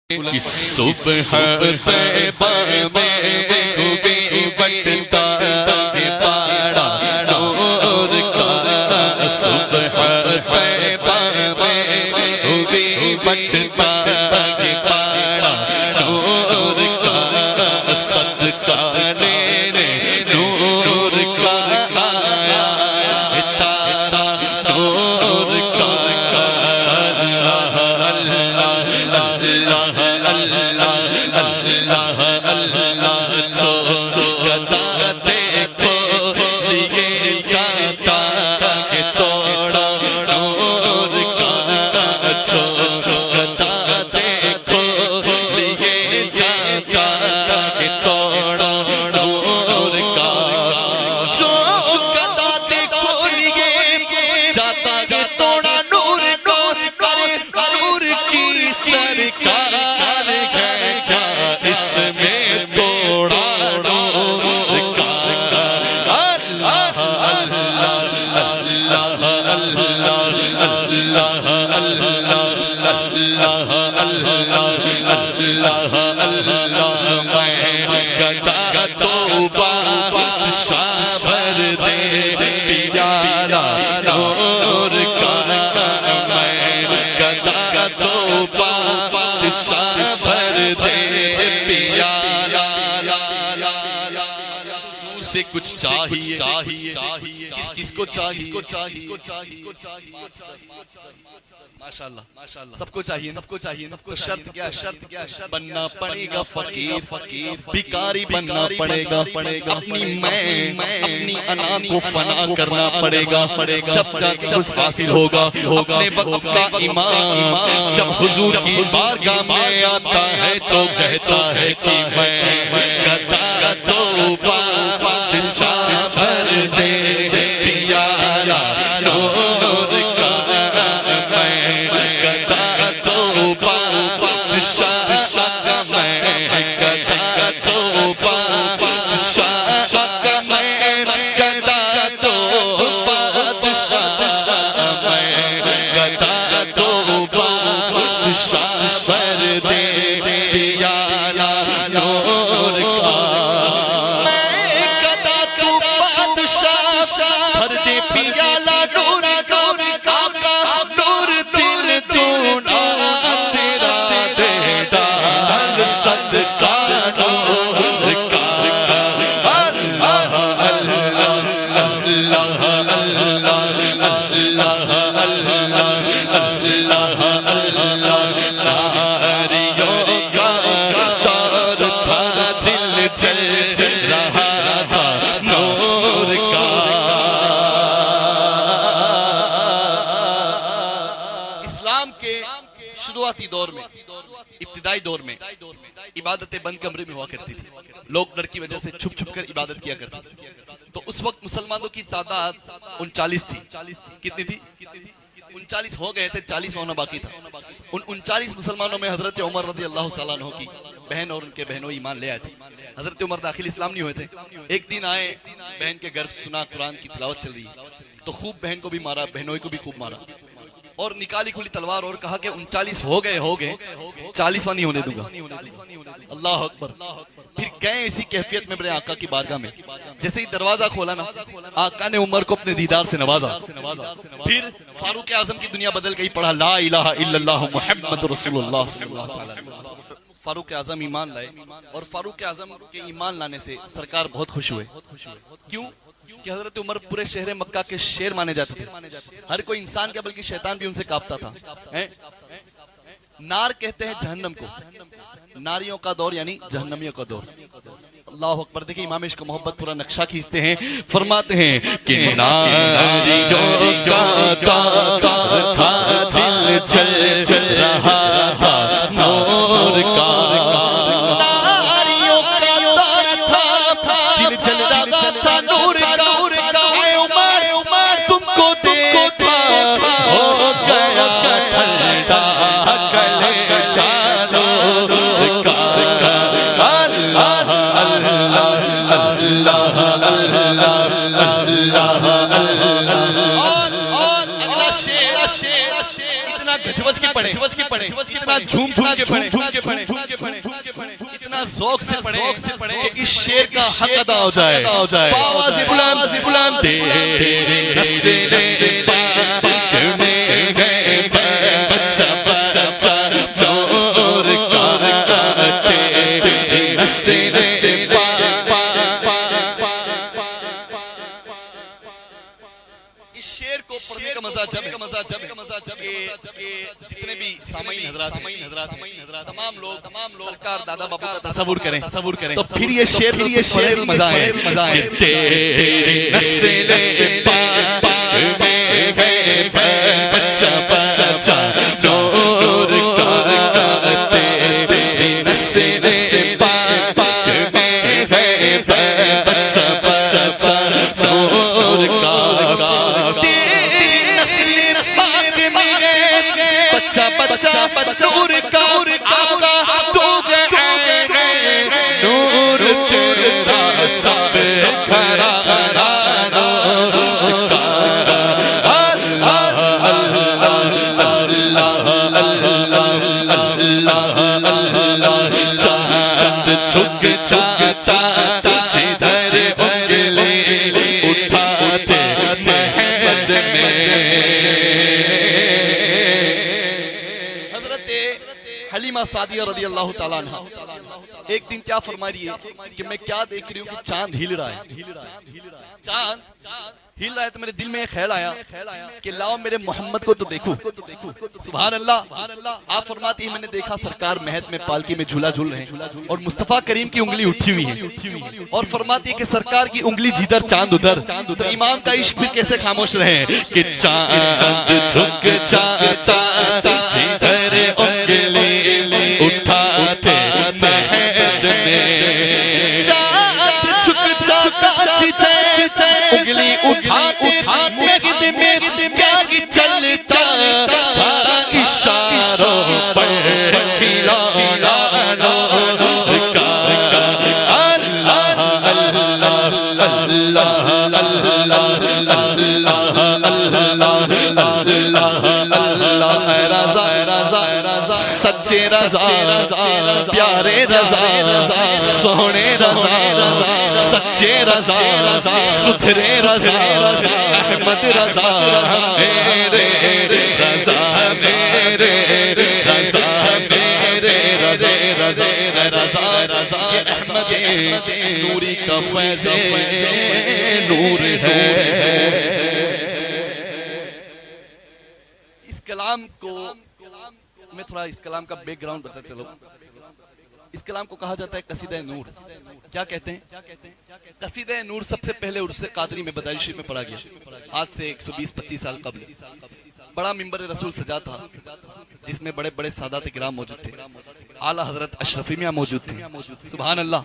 کہ صبح طیبہ میں ہوئی بٹتا پاڑا نور کا، صبح طیبہ میں ہوئی بٹتا پاڑا نور کا، صدقہ لینے نور کا آیا تارا نور کا، سے کچھ چاہیے کس کو چاہیے ماشاءاللہ سب کو چاہیے تو شرط کیا بننا پڑے گا فقیر بھکاری بننا پڑے گا اپنی میں اپنی انا کو فنا کرنا پڑے گا جب جا کے کچھ حاصل ہوگا اپنے وقت کا امام جب حضور کی بارگاہ میں آتا ہے تو کہتا ہے کہ میں گدا توبہ شاہر دے پیارا نور کا، میں گدا توبہ شاہر میں گدا توبہ شاہر میں گدا توبہ شاہر میں گدا توبہ شاہر دے پیارا نور کا، پیالہ نور کا آقا نور دل دونا تیرا دیدار صدقہ نور کا، اللہ اللہ اللہ اللہ اللہ اللہ ناریوں کا تار تھا دل جل رہا تھا نور کا۔ شروعاتی دور میں ابتدائی دور میں عبادتیں بند کمرے میں ہوا کرتی تھی، لوگ ڈر کی وجہ سے چھپ چھپ کر عبادت کیا کرتے تھے، تو اس وقت مسلمانوں کی تعداد 39 تھی۔ کتنی تھی؟ 39 ہو گئے تھے، 40 ہونا باقی تھا۔ ان 39 مسلمانوں میں حضرت عمر رضی اللہ تعالیٰ عنہ کی بہن اور ان کے بہنوں ایمان لے آئے تھے۔ حضرت عمر داخل اسلام نہیں ہوئے تھے، ایک دن آئے، بہن کے گھر سنا قرآن کی تلاوت چل رہی تو خوب بہن کو بھی مارا، بہنوں کو بھی خوب مارا اور نکالی کھلی تلوار اور کہا کہ 39 ہو گئے 40واں نہیں ہونے دوں گا۔ اللہ اکبر۔ پھر گئے اسی کیفیت میں میرے آقا کی بارگاہ میں، جیسے ہی دروازہ کھولا نا آقا نے عمر کو اپنے دیدار سے نوازا، پھر فاروق اعظم کی دنیا بدل گئی، پڑھا لا الہ الا اللہ محمد رسول اللہ صلی اللہ علیہ وسلم۔ فاروق اعظم ایمان لائے اور فاروق اعظم کے ایمان لانے سے سرکار بہت خوش ہوئے۔ کیوں کہ حضرت عمر پورے شہر مکہ کے شیر مانے جاتے تھے، ہر کوئی انسان کیا بلکہ شیطان بھی ان سے کانپتا تھا۔ نار کہتے ہیں جہنم کو، ناریوں کا دور یعنی جہنمیوں کا دور۔ اللہ اکبر۔ دیکھیں امام عشق محبت پورا نقشہ کھینچتے ہیں، فرماتے ہیں کہ ناریوں کا دور تھا دل جل رہا تھا نور کا، ناریوں کا دور تھا دل جل رہا تھا نور کا، اے عمر تم کو دیکھا ہو گیا ٹھنڈا گلے جانو کا، اللہ اللہ اور اگلا شعر اتنا گھجوز کی پڑھے، اتنا جھوم کے اتنا ذوق سے پڑھیں کہ اس شعر کا حق ادا ہو جائے. آواز بلند تیرے نسل پاک میں گئے بچہ بچہ چور کا تیرے نسل پاک. اس شعر کو پڑھنے کا مزہ جب کہ جتنے بھی سامعین حضرات تمام لوگ سرکار دادا بابا کا تصور کریں تو پھر یہ شعر مزہ ہے. تیرے نسل پاک میں گئے بچہ بچہ چور کا تیرے نسل پاک میں گئے بچہ بچہ چور کا نور کا آقا تو گئے نور تیرا سب گھرانا نور کا. اللہ اللہ اللہ اللہ چاند جھک جاتا جدھر انگلی اٹھاتے مہد میں. حلیمہ سعدیہ رضی اللہ تعالیٰ عنہ ایک دن کیا فرما رہی ہے کہ میں کیا دیکھ رہی ہوں کہ چاند ہل رہا ہے. چاند ہل رہا ہے تو میرے دل میں ایک خیال آیا کہ لاؤ میرے محمد کو تو دیکھوں. سبحان اللہ. آپ فرماتی ہیں میں نے دیکھا سرکار مہد میں پالکی میں جھولا جھول رہے ہیں اور مصطفیٰ کریم کی انگلی اٹھی ہوئی ہے اور فرماتی ہے کہ سرکار کی انگلی جدھر چاند ادھر. تو امام کا عشق پھر کیسے خاموش رہے ہیں کہ چاند جھک جاتا جدھر انگلی اٹھاتے مہد میں. چاند جھک جاتا جدھر انگلی اٹھاتے مہد میں کیا چلتا تھا اشاروں پر کھلانا نور کا. اللہ اللہ اللہ اللہ رضا سچے رضا پیارے رضا سونے رضا سچے رضا ستھرے رضا احمد رضا میرے رضا میرے رضا میرے رضا رضا احمد نوری کا فیض نور ہے. اس کلام کو میں تھوڑا اس کلام کا بیک گراؤنڈ بتا چلو. اس کلام کو کہا جاتا ہے قصیدہ نور. کیا کہتے ہیں؟ قصیدہ نور سب سے پہلے عرس قادری میں بدائع شریف میں پڑھا گیا آج سے 120-25 سال قبل. بڑا منبر رسول سجا تھا جس میں بڑے بڑے سادات کرام موجود تھے. اعلیٰ حضرت اشرفی میاں موجود تھے. سبحان اللہ.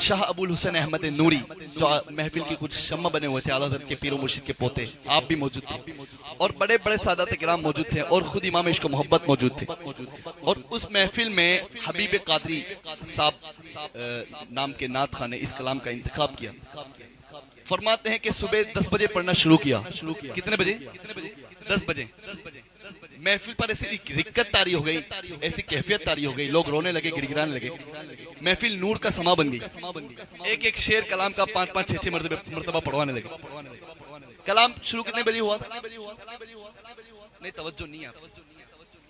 شاہ ابو الحسین احمد نوری جو محفل کی کچھ شمع بنے ہوئے تھے اعلیٰ حضرت کے پیر و مرشد کے پوتے آپ بھی موجود تھے اور بڑے بڑے سادات کرام موجود تھے اور خود امام عشق و محبت موجود تھے. اور اس محفل میں حبیب قادری صاحب نام کے نعت خواں نے اس کلام کا انتخاب کیا. فرماتے ہیں کہ صبح 10 بجے پڑھنا شروع کیا. کتنے بجے؟ 10 بجے. محفل پر ایسی رکت طاری ہو گئی, ایسی کیفیت طاری ہو گئی, لوگ رونے لگے, گڑ گڑانے لگے. محفل نور کا سما بن گئی. ایک ایک شعر کلام کا 5-5 6-6 مرتبہ پڑھوانے لگے. کلام شروع کتنے بجے ہوا تھا؟ نہیں توجہ نہیں ہے.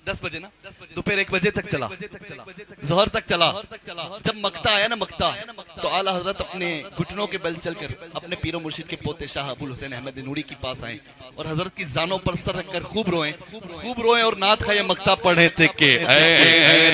10 بجے نا, دوپہر 1 بجے تک چلا, ظہر تک چلا. جب مقطع آیا نا مقطع, تو اعلیٰ حضرت اپنے گھٹنوں کے بل چل کر اپنے پیر و مرشد کے پوتے شاہ ابو الحسین احمد نوری کے پاس آئے اور حضرت کی زانوں پر سر رکھ کر خوب روئیں اور نعت کا یہ مقطع پڑھے تھے کہ اے